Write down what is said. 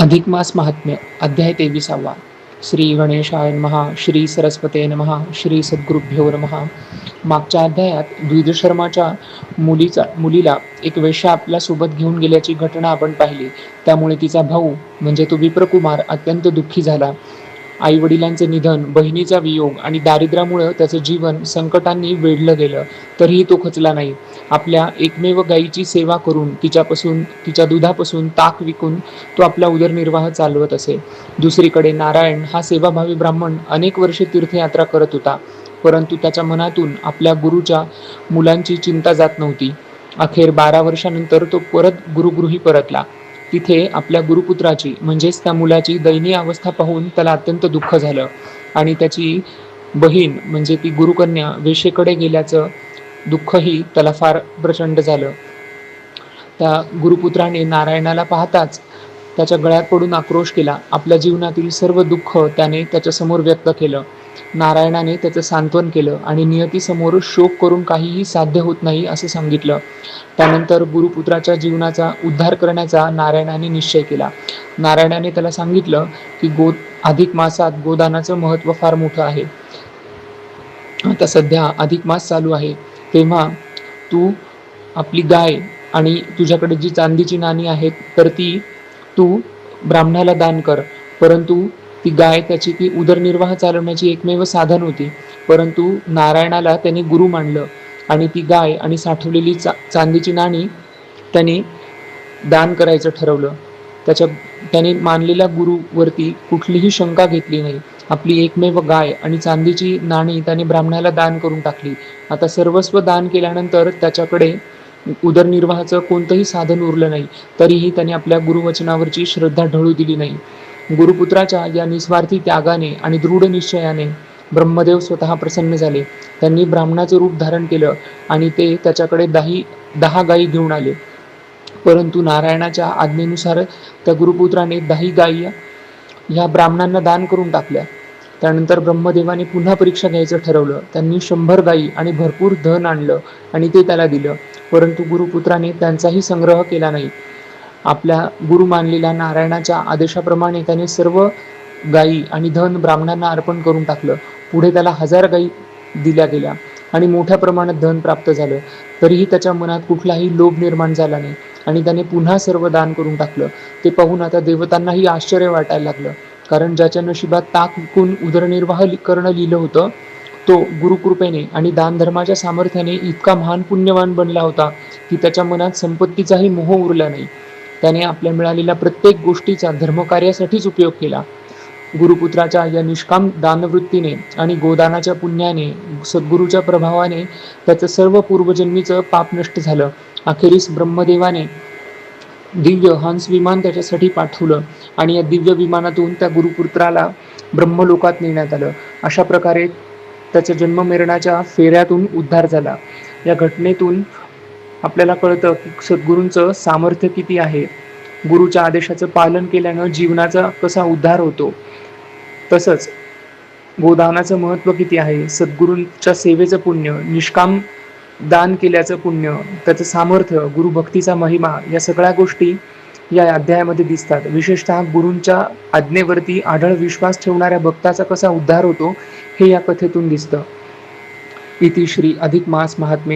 अधिक मास महात्म्य अध्याय 23. श्री गणेशाय नमः. श्री सरस्वते नमः. श्री सद्गुरुभ्यो नमः. मागच्या अध्यायात द्विजशर्माच्या मुलीला एक वेश्या आपल्या सोबत घेऊन गेल्याची घटना आपण पाहिली. त्यामुळे तिचा भाऊ म्हणजे तो विप्रकुमार अत्यंत दुःखी झाला. आई वडिलांचे निधन, बहिणीचा वियोग आणि दारिद्र्यामुळे त्याचं जीवन संकटांनी वेढलं गेलं, तरीही तो खचला नाही. आपल्या एकमेव गायीची सेवा करून तिच्या दुधापासून ताक विकून तो आपला उदरनिर्वाह चालवत असे. दुसरीकडे नारायण हा सेवाभावी ब्राह्मण अनेक वर्षे तीर्थयात्रा करत होता, परंतु त्याच्या मनातून आपल्या गुरुच्या मुलांची चिंता जात नव्हती. अखेर 12 वर्षानंतर तो परत गुरुगृही परतला. तिथे आपल्या गुरुपुत्राची म्हणजेच त्या मुलाची दयनीय अवस्था पाहून त्याला अत्यंत दुःख झालं आणि त्याची बहीण म्हणजे ती गुरुकन्या वेश्येकडे गेल्याचं दुःखही त्याला फार प्रचंड झालं. त्या गुरुपुत्राने नारायणाला पाहताच त्याच्या गळ्यात पडून आक्रोश केला. आपल्या जीवनातील सर्व दुःख त्याने त्याच्या समोर व्यक्त केलं. नारायणाने त्याचं सांत्वन केलं आणि नियतीसमोर शोक करून काहीही साध्य होत नाही असं सांगितलं. त्यानंतर गुरुपुत्राच्या जीवनाचा उद्धार करण्याचा नारायणाने निश्चय केला. नारायणाने त्याला सांगितलं की अधिक मासात गोदानाचं महत्त्व फार मोठं आहे. आता सध्या अधिक मास चालू आहे, तेव्हा तू आपली गाय आणि तुझ्याकडे जी चांदीची नाणी आहेत तर ती तू ब्राह्मणाला दान कर. परंतु ती गाय ती उदरनिर्वाह चालवण्याची एकमेव साधन होती, परंतु नारायणाला त्याने गुरु मानलं आणि ती गाय आणि साठवलेली चांदीची नाणी त्याने दान करायचं ठरवलं. त्याने मानलेल्या गुरुवरती कुठलीही शंका घेतली नाही. आपली एकमेव गाय आणि चांदीची नाणी त्याने ब्राह्मणाला दान करून टाकली. आता सर्वस्व दान केल्यानंतर त्याच्याकडे उदरनिर्वाहाचं कोणतंही साधन उरलं नाही, तरीही त्याने आपल्या गुरुवचनावरची श्रद्धा ढळू दिली नाही. गुरुपुत्राच्या या निस्वार्थी त्यागाने आणि दृढ निश्चयाने ब्रह्मदेव स्वतः प्रसन्न झाले. त्यांनी ब्राह्मणाचं रूप धारण केलं आणि ते त्याच्याकडे 10 गायी घेऊन आले. परंतु नारायणाच्या आज्ञेनुसार त्या गुरुपुत्राने 10 गायी ह्या ब्राह्मणांना दान करून टाकल्या. त्यानंतर ब्रह्मदेवाने पुन्हा परीक्षा घ्यायचं ठरवलं. त्यांनी 100 गायी आणि भरपूर धन आणलं आणि ते त्याला दिलं, परंतु गुरुपुत्राने त्यांचाही संग्रह केला नाही. आपल्या गुरु मानलेल्या नारायणाच्या आदेशाप्रमाणे त्याने सर्व गायी आणि धन ब्राह्मणांना अर्पण करून टाकलं. पुढे त्याला 1000 गायी दिल्या गेल्या आणि मोठ्या प्रमाणात धन प्राप्त झालं, तरीही त्याच्या मनात कुठलाही लोभ निर्माण झाला नाही आणि त्याने पुन्हा सर्व दान करून टाकलं. ते पाहून आता देवतांनाही आश्चर्य वाटायला लागलं, कारण ज्याच्या नशिबात ताक विकून उदरनिर्वाह करणं लिहिलं होतं, तो गुरुकृपेने आणि दानधर्माच्या सामर्थ्याने इतका महान पुण्यवान बनला होता की त्याच्या मनात संपत्तीचाही मोह उरला नाही. त्याने आपल्या मिळालेल्या प्रत्येक गोष्टीचा धर्मकार्यासाठीच उपयोग केला. गुरुपुत्राच्या या निष्काम दानवृत्तीने आणि गोदानाच्या पुण्याने, सद्गुरूच्या प्रभावाने त्याचं सर्व पूर्वजन्मीचं पाप नष्ट झालं. अखेरीस ब्रह्मदेवाने दिव्य हंस विमान त्याच्यासाठी पाठवलं आणि या दिव्य विमानातून त्या गुरुपुत्राला ब्रह्मलोकात नेण्यात आलं. अशा प्रकारे त्याच्या जन्ममरणाच्या फेऱ्यातून उद्धार झाला. या घटनेतून आपल्याला कळतं की सद्गुरूंचं सामर्थ्य किती आहे. गुरुच्या आदेशाचं पालन केल्यानं जीवनाचा कसा उद्धार होतो, तसंच गोदानाचं महत्त्व किती आहे, सद्गुरूंच्या सेवेचं पुण्य, निष्काम दान केल्याचं पुण्य, त्याचं सामर्थ्य, गुरुभक्तीचा महिमा, या सगळ्या गोष्टी या अध्यायामध्ये दिसतात. विशेषतः गुरूंच्या आज्ञेवरती आढळ विश्वास ठेवणाऱ्या भक्ताचा कसा उद्धार होतो हे या कथेतून दिसतं. इति श्री अधिक मास महात्म्ये